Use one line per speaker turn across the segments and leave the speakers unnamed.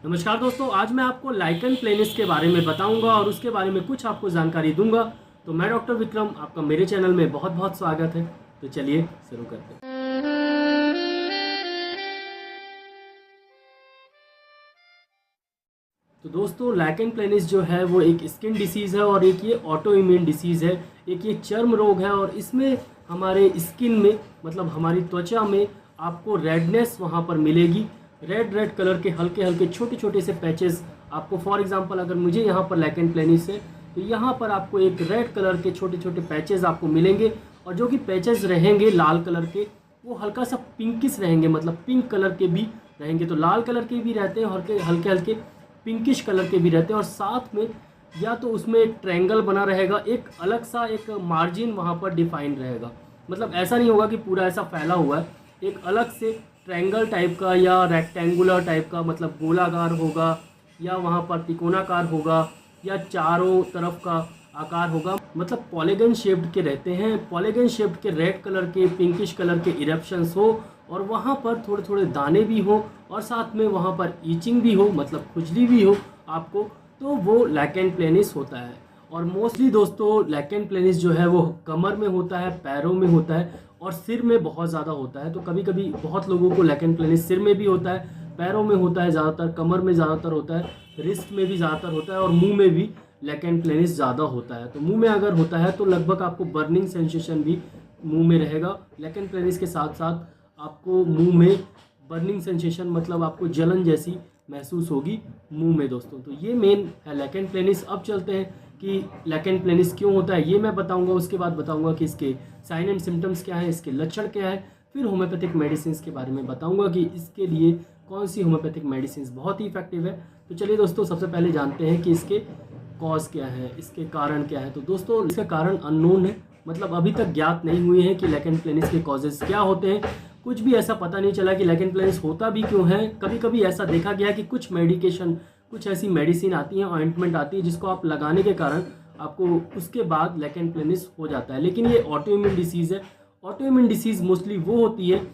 नमस्कार दोस्तों, आज मैं आपको लाइकन प्लेनिस के बारे में बताऊंगा और उसके बारे में कुछ आपको जानकारी दूंगा। तो मैं डॉक्टर विक्रम, आपका मेरे चैनल में बहुत बहुत स्वागत है। तो चलिए शुरू करते हैं। तो दोस्तों, लाइकन प्लेनिस जो है वो एक स्किन डिसीज़ है और एक ये ऑटो इम्यून डिसीज़ है। एक ये चर्म रोग है और इसमें हमारे स्किन में मतलब हमारी त्वचा में आपको रेडनेस वहाँ पर मिलेगी। रेड कलर के हल्के हल्के छोटे छोटे से पैचेस आपको, फॉर एग्जांपल अगर मुझे यहाँ पर लाइकन प्लेनिस है तो यहाँ पर आपको एक रेड कलर के छोटे छोटे पैचेस आपको मिलेंगे। और जो कि पैचेस रहेंगे लाल कलर के, वो हल्का सा पिंकिश रहेंगे, मतलब पिंक कलर के भी रहेंगे। तो लाल कलर के भी रहते हैं, हल्के हल्के हल्के पिंकिश कलर के भी रहते हैं। और साथ में या तो उसमें एक ट्रायंगल बना रहेगा, एक अलग सा एक मार्जिन वहाँ पर डिफाइन रहेगा। मतलब ऐसा नहीं होगा कि पूरा ऐसा फैला हुआ है, एक अलग से ट्रायंगल टाइप का या रेक्टेंगुलर टाइप का, मतलब गोलाकार होगा या वहाँ पर तिकोनाकार होगा या चारों तरफ का आकार होगा। मतलब पॉलीगन शेप्ड के रहते हैं, पॉलीगन शेप्ड के रेड कलर के पिंकिश कलर के इरप्शंस हो और वहाँ पर थोड़े थोड़े दाने भी हो और साथ में वहाँ पर ईचिंग भी हो, मतलब खुजली भी हो आपको, तो वो लाइकन प्लेनिस होता है। और मोस्टली दोस्तों लाइकन प्लेनिस जो है वो कमर में होता है, पैरों में होता है और सिर में बहुत ज़्यादा होता है। तो कभी कभी बहुत लोगों को लाइकन प्लेनिस सिर में भी होता है, पैरों में होता है ज़्यादातर, कमर में ज़्यादातर होता है, रिस्ट में भी ज़्यादातर होता है और मुंह में भी लाइकन प्लेनिस ज़्यादा होता है। तो मुंह में अगर होता है तो लगभग आपको बर्निंग सेंसेशन भी मुंह में रहेगा। लाइकन प्लेनिस के साथ साथ आपको मुंह में बर्निंग सेंसेशन, मतलब आपको जलन जैसी महसूस होगी मुंह में दोस्तों। तो ये मेन है लाइकन प्लेनिस। अब चलते हैं कि लाइकन प्लेनिस क्यों होता है, ये मैं बताऊंगा। उसके बाद बताऊंगा कि इसके साइन एंड सिम्टम्स क्या है, इसके लक्षण क्या है। फिर होम्योपैथिक मेडिसिन के बारे में बताऊंगा कि इसके लिए कौन सी होम्योपैथिक मेडिसिन बहुत ही इफेक्टिव है। तो चलिए दोस्तों, सबसे पहले जानते हैं कि इसके कॉज क्या है, इसके कारण क्या है। तो दोस्तों, इसका कारण अननोन है, मतलब अभी तक ज्ञात नहीं हुए हैं कि लाइकन प्लेनिस के कॉजेज़ क्या होते हैं। कुछ भी ऐसा पता नहीं चला कि लाइकन प्लेनिस होता भी क्यों है। कभी कभी ऐसा देखा गया कि कुछ मेडिकेशन, कुछ ऐसी मेडिसिन आती हैं, ऑइंटमेंट आती है जिसको आप लगाने के कारण आपको उसके बाद लाइकन प्लेनिस हो जाता है। लेकिन ये ऑटो इम्यून डिसीज़ है। ऑटो इम्यून डिसीज़ मोस्टली वो होती है,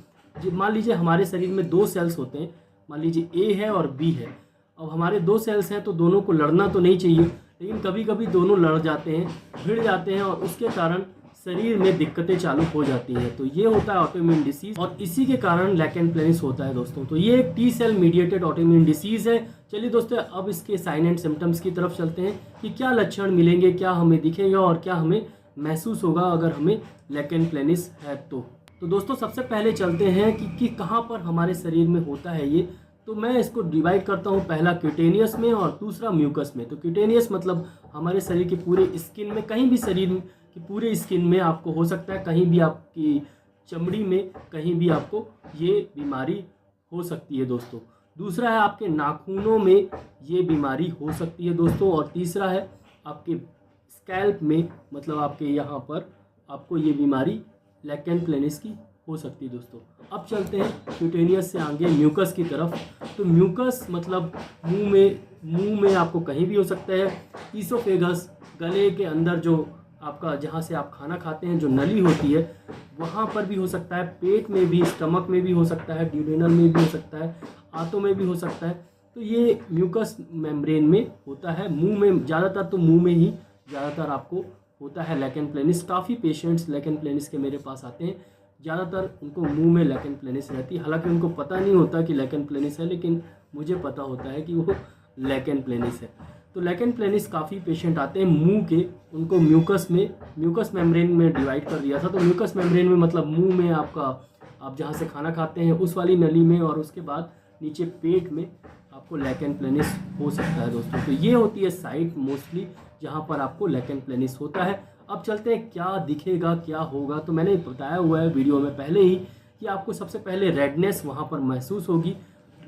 मान लीजिए हमारे शरीर में दो सेल्स होते हैं, मान लीजिए ए है और बी है। अब हमारे दो सेल्स हैं तो दोनों को लड़ना तो नहीं चाहिए, लेकिन कभी कभी दोनों लड़ जाते हैं, भिड़ जाते हैं और उसके कारण शरीर में दिक्कतें चालू हो जाती हैं। तो ये होता है ऑटोइम्यून डिसीज और इसी के कारण लाइकन प्लेनिस होता है दोस्तों। तो ये एक T cell mediated autoimmune disease है। चलिए दोस्तों, अब इसके साइन एंड सिम्टम्स की तरफ चलते हैं कि क्या लक्षण मिलेंगे, क्या हमें दिखेगा और क्या हमें महसूस होगा अगर हमें लाइकन प्लेनिस है तो दोस्तों सबसे पहले चलते हैं कि कहाँ पर हमारे शरीर में होता है ये। तो मैं इसको डिवाइड करता हूँ, पहला क्यूटेनियस में और दूसरा म्यूकस में। तो क्यूटेनियस मतलब हमारे शरीर के पूरे स्किन में, कहीं भी शरीर की पूरे स्किन में आपको हो सकता है, कहीं भी आपकी चमड़ी में कहीं भी आपको ये बीमारी हो सकती है दोस्तों। दूसरा है आपके नाखूनों में ये बीमारी हो सकती है दोस्तों। और तीसरा है आपके स्कैल्प में, मतलब आपके यहाँ पर आपको ये बीमारी लाइकन प्लेनिस की हो सकती है दोस्तों। अब चलते हैं क्यूटेनियस से आगे म्यूकस की तरफ। तो म्यूकस मतलब मुंह में आपको कहीं भी हो सकता है, ईसोफेगस गले के अंदर जो आपका, जहाँ से आप खाना खाते हैं, जो नली होती है वहाँ पर भी हो सकता है, पेट में भी, स्टमक में भी हो सकता है, ड्यूडेनल में भी हो सकता है, आंतों में भी हो सकता है। तो ये म्यूकस मेम्ब्रेन में होता है, मुंह में ज़्यादातर, तो मुंह में ही ज़्यादातर आपको होता है लाइकन प्लेनिस। काफ़ी पेशेंट्स लाइकन प्लेनिस के मेरे पास आते हैं, ज़्यादातर उनको मुंह में लाइकन प्लेनिस रहती है। हालांकि उनको पता नहीं होता कि लाइकन प्लेनिस है, लेकिन मुझे पता होता है कि वो लाइकन प्लेनिस है। तो लाइकन प्लेनिस काफ़ी पेशेंट आते हैं मुंह के, उनको म्यूकस मेम्ब्रेन में डिवाइड कर दिया था। तो म्यूकस मेम्ब्रेन में मतलब मुंह में आपका, आप जहाँ से खाना खाते हैं उस वाली नली में, और उसके बाद नीचे पेट में आपको लाइकन प्लेनिस हो सकता है दोस्तों। तो ये होती है साइट मोस्टली जहाँ पर आपको लाइकन प्लेनिस होता है। अब चलते हैं क्या दिखेगा, क्या होगा। तो मैंने बताया हुआ है वीडियो में पहले ही कि आपको सबसे पहले रेडनेस वहाँ पर महसूस होगी,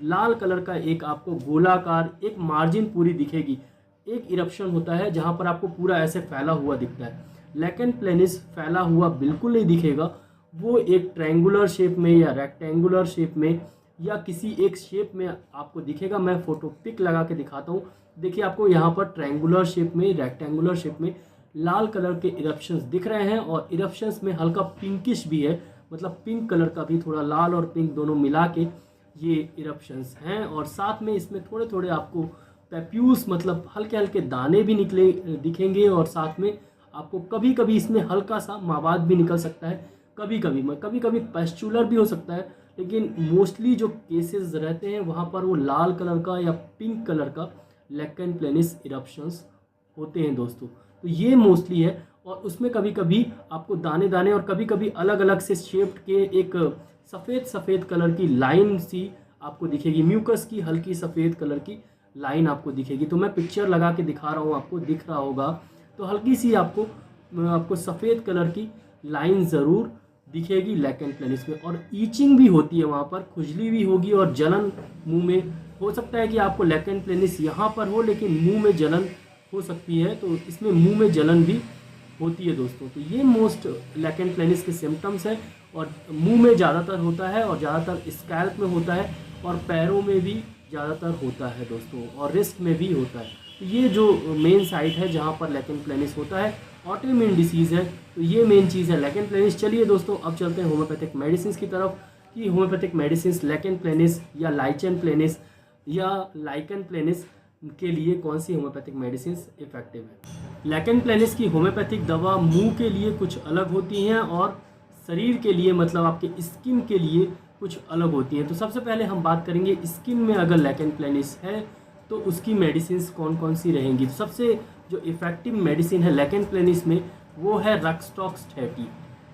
लाल कलर का एक आपको गोलाकार एक मार्जिन पूरी दिखेगी, एक इरप्शन होता है जहाँ पर आपको पूरा ऐसे फैला हुआ दिखता है। लाइकन प्लेनिस फैला हुआ बिल्कुल नहीं दिखेगा, वो एक ट्रायंगुलर शेप में या रेक्टेंगुलर शेप में या किसी एक शेप में आपको दिखेगा। मैं फोटो पिक लगा के दिखाता हूँ। देखिए, आपको यहाँ पर ट्रायंगुलर शेप में, रेक्टेंगुलर शेप में लाल कलर के इरप्शंस दिख रहे हैं और इरप्शंस में हल्का पिंकिश भी है, मतलब पिंक कलर का भी, थोड़ा लाल और पिंक दोनों मिला के ये इरप्शंस हैं। और साथ में इसमें थोड़े थोड़े आपको पैप्यूस मतलब हल्के हल्के दाने भी निकले दिखेंगे, और साथ में आपको कभी कभी इसमें हल्का सा मवाद भी निकल सकता है, कभी कभी पैस्चुलर भी हो सकता है, लेकिन मोस्टली जो केसेस रहते हैं वहाँ पर वो लाल कलर का या पिंक कलर का लेकन प्लेनिस इरप्शंस होते हैं दोस्तों। तो ये मोस्टली है, और उसमें कभी कभी आपको दाने दाने और कभी कभी अलग अलग से शेप्ड के एक सफ़ेद सफ़ेद कलर की लाइन सी आपको दिखेगी, म्यूकस की हल्की सफ़ेद कलर की लाइन आपको दिखेगी। तो मैं पिक्चर लगा के दिखा रहा हूँ, आपको दिख रहा होगा। तो हल्की सी आपको सफ़ेद कलर की लाइन ज़रूर दिखेगी लेकन प्लेनिस में। और ईचिंग भी होती है, वहाँ पर खुजली भी होगी और जलन मुंह में हो सकता है कि आपको लेकन प्लेनिस यहाँ पर हो लेकिन मुंह में जलन हो सकती है, तो इसमें मुंह में जलन भी होती है दोस्तों। तो ये मोस्ट लेकन प्लेनिस के सिम्टम्स है, और मुंह में ज़्यादातर होता है और ज़्यादातर स्कैल्प में होता है और पैरों में भी ज़्यादातर होता है दोस्तों, और रिस्ट में भी होता है। तो ये जो मेन साइट है जहाँ पर लेकन प्लेनिस होता है, ऑटोइम्यून डिसीज़ है, तो ये मेन चीज़ है लेकन प्लेनिस। चलिए दोस्तों अब चलते हैं होम्योपैथिक मेडिसिन की तरफ कि होम्योपैथिक मेडिसिन लेकन प्लेनिस या लाइचन प्लेनिस या लाइकन प्लेनिस के लिए कौन सी होम्योपैथिक मेडिसिन इफेक्टिव है। लेकन प्लेनिस की होम्योपैथिक दवा मुंह के लिए कुछ अलग होती हैं और शरीर के लिए मतलब आपके स्किन के लिए कुछ अलग होती हैं। तो सबसे पहले हम बात करेंगे स्किन में अगर लेकन प्लेनिस है तो उसकी मेडिसिन कौन कौन सी रहेंगी। तो सबसे जो इफ़ेक्टिव मेडिसिन है लेकन प्लेनिस में वो है रक्सटॉक्स 30।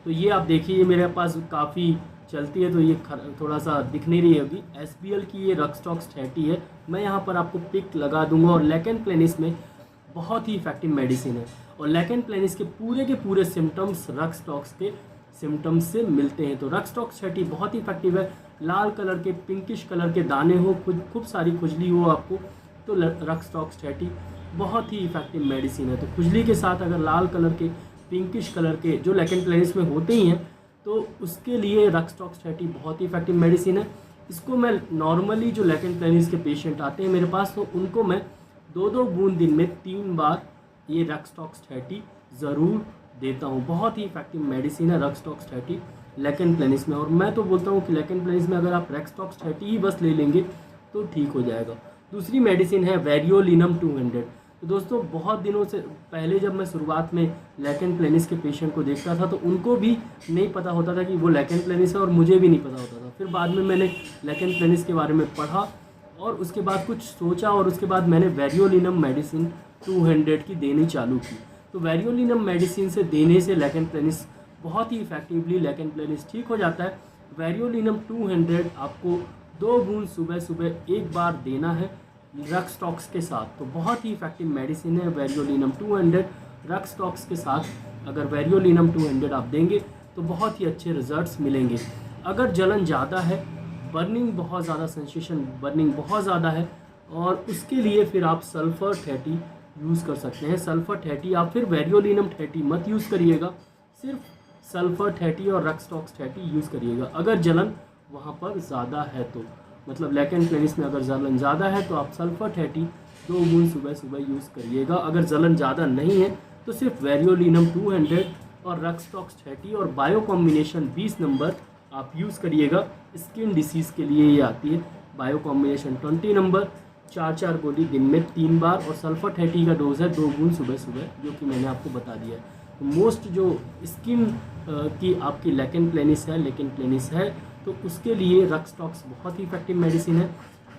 तो ये आप देखिए मेरे पास काफ़ी चलती है, तो ये थोड़ा सा दिख नहीं रही होगी। SBL की ये रक्सटॉक्स 30 है, मैं यहाँ पर आपको पिक लगा दूंगा। और लेकन प्लेनिस में बहुत ही इफेक्टिव मेडिसिन है, और लेकन प्लेनिस के पूरे सिम्टम्स रक्सटॉक्स के सिम्टम्स से मिलते हैं। तो रक्सटॉक्स 30 बहुत ही इफेक्टिव है। लाल कलर के पिंकिश कलर के दाने हो, खूब सारी खुजली हो आपको, तो रक्सटॉक्स 30 बहुत ही इफेक्टिव मेडिसिन है। तो खुजली के साथ अगर लाल कलर के पिंकिश कलर के जो लेकन प्लेनिस में होते ही हैं तो उसके लिए रक्सटॉक्स 30 बहुत ही इफेक्टिव मेडिसिन है। इसको मैं नॉर्मली जो लेकन प्लेनिस के पेशेंट आते हैं मेरे पास, तो उनको मैं 2-2 बूंद दिन में 3 बार ये रक्सटॉक्स 30 ज़रूर देता हूँ। बहुत ही इफेक्टिव मेडिसिन है रक्सटॉक्स 30 लेकन प्लेनिस में। और मैं तो बोलता हूँ कि लेकन प्लेनिस में अगर आप रक्सटॉक्स 30 ही बस ले लेंगे तो ठीक हो जाएगा। दूसरी मेडिसिन है वेरियोलिनम 200। तो दोस्तों बहुत दिनों से पहले जब मैं शुरुआत में लेकन प्लेनिस के पेशेंट को देखता था तो उनको भी नहीं पता होता था कि वो लेकन प्लेनिस है, और मुझे भी नहीं पता होता था। फिर बाद में मैंने लेकन प्लेनिस के बारे में पढ़ा और उसके बाद कुछ सोचा, और उसके बाद मैंने वेरियोलिनम मेडिसिन 200 की देनी चालू की। तो वेरियोलिनम मेडिसिन से देने से लेकन प्लेनिस बहुत ही इफेक्टिवली लेकन प्लेनिस ठीक हो जाता है। वेरियोलिनम 200 आपको 2 बूंद सुबह सुबह 1 बार देना है रक्सटॉक्स के साथ। तो बहुत ही इफेक्टिव मेडिसिन है वेरियोलिनम 200 रक्सटॉक्स के साथ। अगर वेरियोलिनम 200 आप देंगे तो बहुत ही अच्छे रिजल्ट्स मिलेंगे। अगर जलन ज़्यादा है, बर्निंग बहुत ज़्यादा, सेंसेशन बर्निंग बहुत ज़्यादा है, और उसके लिए फिर आप सल्फर 30 यूज़ कर सकते हैं। सल्फर 30 आप फिर वेरियोलिनम 30 मत यूज़ करिएगा, सिर्फ सल्फर 30 और रक्सटॉक्स 30 यूज़ करिएगा अगर जलन वहाँ पर ज़्यादा है तो। मतलब लेकन प्लेनिस में अगर जलन ज़्यादा है तो आप सल्फर 30 2 बूंद सुबह सुबह यूज़ करिएगा। अगर जलन ज़्यादा नहीं है तो सिर्फ वेरियोलिनम 200 और रक्सटॉक्स 30 और बायो कॉम्बिनेशन 20 नंबर आप यूज़ करिएगा। स्किन डिसीज़ के लिए ये आती है बायो कॉम्बिनेशन 20 नंबर, 4 गोली दिन में 3 बार, और सल्फर 30 का डोज है 2 बूंद सुबह सुबह, जो कि मैंने आपको बता दिया है। तो मोस्ट जो स्किन की आपकी लेकन प्लेनिस है तो उसके लिए रक्सटॉक्स बहुत ही इफेक्टिव मेडिसिन है।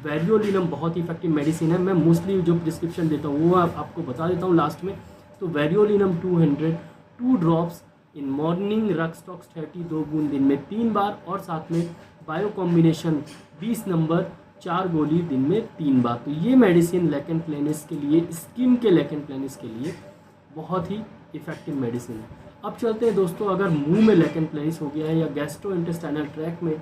वेरियोलिनम बहुत ही इफेक्टिव मेडिसिन है। मैं मोस्टली जो प्रिस्क्रिप्शन देता हूँ वो आपको बता देता हूँ लास्ट में। तो वेरियोलिनम 200 2 ड्रॉप्स इन मॉर्निंग, रक्सटॉक्स 30 2 बूंद दिन में 3 बार, और साथ में बायो कॉम्बिनेशन 20 नंबर 4 गोली दिन में 3 बार। तो ये मेडिसिन लेकन प्लेनिस के लिए, स्किन के लेकन प्लेनिस के लिए बहुत ही इफेक्टिव मेडिसिन है। अब चलते हैं दोस्तों, अगर मुंह में लेकन प्लेनिस हो गया है या गैस्ट्रो इंटेस्टाइनल ट्रैक में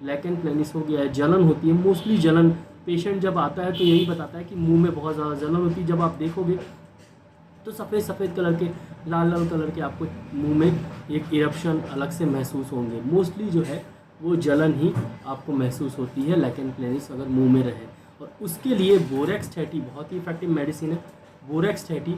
लेकन प्लेनिस हो गया है, जलन होती है, मोस्टली जलन पेशेंट जब आता है तो यही बताता है कि मुंह में बहुत ज़्यादा जलन होती है। जब आप देखोगे तो सफ़ेद कलर के, लाल कलर के आपको मुंह में एक इरप्शन अलग से महसूस होंगे। मोस्टली जो है वो जलन ही आपको महसूस होती है लेकन प्लेनिस अगर मुंह में रहे। और उसके लिए बोरेक्स 30 बहुत ही इफेक्टिव मेडिसिन है। बोरेक्स 30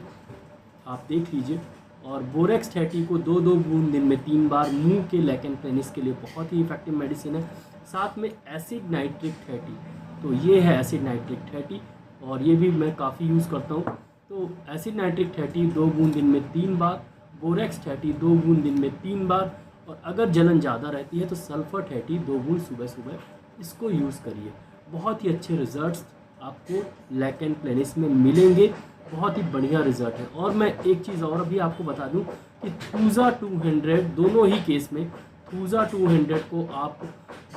आप देख लीजिए, और बोरेक्स 30 को 2 बूंद दिन में 3 बार मुंह के लेकन प्लेनिस के लिए बहुत ही इफेक्टिव मेडिसिन है। साथ में एसिड नाइट्रिक 30, तो ये है एसिड नाइट्रिक 30 और ये भी मैं काफ़ी यूज़ करता हूँ। तो एसिड नाइट्रिक 30 2 बूंद दिन में 3 बार, बोरेक्स 30 2 बूंद दिन में 3 बार, और अगर जलन ज़्यादा रहती है तो सल्फ़र 30 2 बूंद सुबह सुबह इसको यूज़ करिए। बहुत ही अच्छे रिजल्ट्स आपको लैकेन प्लेनिस में मिलेंगे, बहुत ही बढ़िया रिजल्ट है। और मैं एक चीज़ और अभी आपको बता दूं कि थूज़ा 200 दोनों ही केस में थूज़ा 200 को आप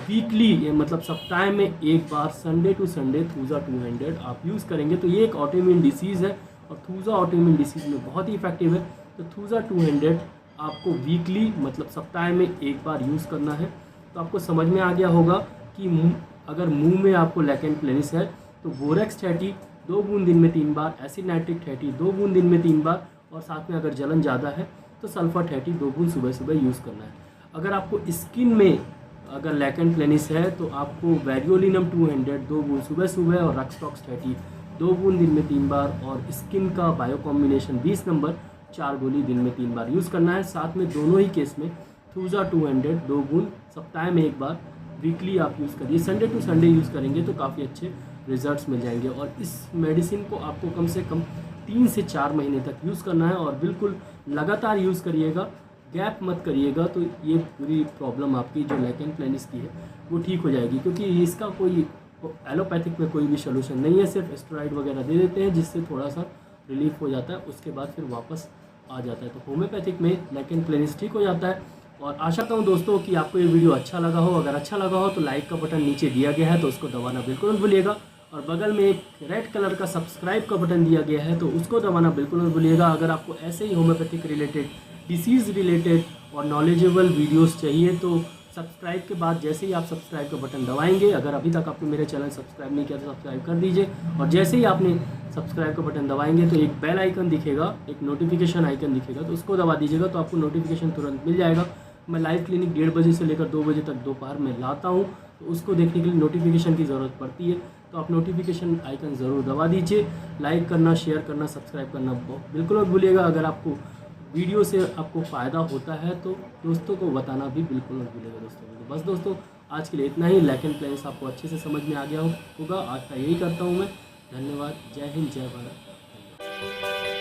वीकली मतलब सप्ताह में एक बार संडे टू संडे थूज़ा 200 आप यूज़ करेंगे तो ये एक ऑटोइम्यून डिसीज़ है और थूज़ा ऑटोइम्यून डिसीज़ में बहुत ही इफेक्टिव है। तो थूज़ा 200 आपको वीकली मतलब सप्ताह में एक बार यूज़ करना है। तो आपको समझ में आ गया होगा कि अगर मुंह में आपको लैकेन प्लेनिस है तो बोरेक्स 30 2 बूंद दिन में 3 बार, एसिड नाइट्रिक 30 2 बूंद दिन में 3 बार, और साथ में अगर जलन ज़्यादा है तो सल्फ़र 30 2 बूंद सुबह सुबह यूज़ करना है। अगर आपको स्किन में अगर लैकेन प्लेनिस है तो आपको वेरियोलिनम 200 2 बूंद सुबह सुबह, और रक्सटॉक्स 30 2 बूंद दिन में 3 बार, और स्किन का बायो कॉम्बिनेशन 20 नंबर 4 गोली दिन में 3 बार यूज़ करना है। साथ में दोनों ही केस में थूज़ा 200 2 बूंद सप्ताह में एक बार वीकली आप यूज़ करिए। संडे टू संडे यूज़ करेंगे तो काफ़ी अच्छे रिजल्ट्स मिल जाएंगे। और इस मेडिसिन को आपको कम से कम 3 से 4 महीने तक यूज़ करना है और बिल्कुल लगातार यूज़ करिएगा, गैप मत करिएगा। तो ये पूरी प्रॉब्लम आपकी जो लैकेन प्लेनिस की है वो ठीक हो जाएगी, क्योंकि इसका कोई एलोपैथिक में कोई भी सोल्यूशन नहीं है, सिर्फ स्टेरॉइड वगैरह दे देते हैं जिससे थोड़ा सा रिलीफ हो जाता है, उसके बाद फिर वापस आ जाता है। तो होम्योपैथिक में लैकेन प्लेनिस ठीक हो जाता है। और आशा करता हूँ दोस्तों कि आपको ये वीडियो अच्छा लगा हो। अगर अच्छा लगा हो तो लाइक का बटन नीचे दिया गया है तो उसको दबाना बिल्कुल मत भूलिएगा, और बगल में एक रेड कलर का सब्सक्राइब का बटन दिया गया है तो उसको दबाना बिल्कुल मत भूलिएगा। अगर आपको ऐसे ही होम्योपैथिक रिलेटेड, डिसीज़ रिलेटेड और नॉलेजेबल वीडियोस चाहिए तो सब्सक्राइब के बाद जैसे ही आप सब्सक्राइब का बटन दबाएंगे, अगर अभी तक आपने मेरे चैनल सब्सक्राइब नहीं किया तो सब्सक्राइब कर दीजिए, और जैसे ही आपने सब्सक्राइब का बटन दबाएंगे तो एक बेल आइकन दिखेगा, एक नोटिफिकेशन आइकन दिखेगा, तो उसको दबा दीजिएगा तो आपको नोटिफिकेशन तुरंत मिल जाएगा। मैं लाइव क्लिनिक 1:30 बजे से लेकर 2 बजे तक दोपहर में लाता हूँ, तो उसको देखने के लिए नोटिफिकेशन की ज़रूरत पड़ती है। तो आप नोटिफिकेशन आइकन ज़रूर दबा दीजिए। लाइक करना, शेयर करना, सब्सक्राइब करना बिल्कुल मत भूलिएगा। अगर आपको वीडियो से आपको फ़ायदा होता है तो दोस्तों को बताना भी बिल्कुल मत भूलिएगा दोस्तों। तो बस दोस्तों आज के लिए इतना ही। लैकेन प्लेनिस आपको अच्छे से समझ में आ गया होगा। आज का यही करता हूँ मैं। धन्यवाद। जय हिंद, जय भारत।